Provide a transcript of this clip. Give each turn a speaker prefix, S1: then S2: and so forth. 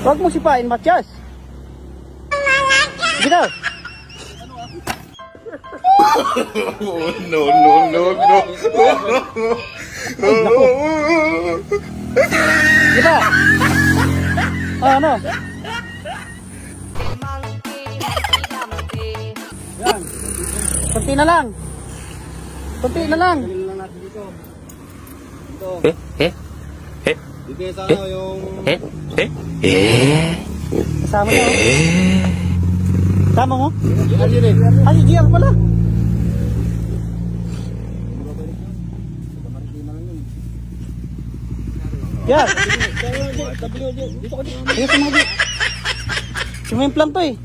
S1: Huwag mo sipain, Matias. Sige daw.
S2: No.
S1: Di ba? Ano? Yan. Kunti na lang. Kunti na lang.
S2: Dito sa ano yung...
S1: Kasama mo. Kasama mo? Ay, GR pala. GR. Dito ka dito. Ayun sa mga dito. Sumimplang to eh.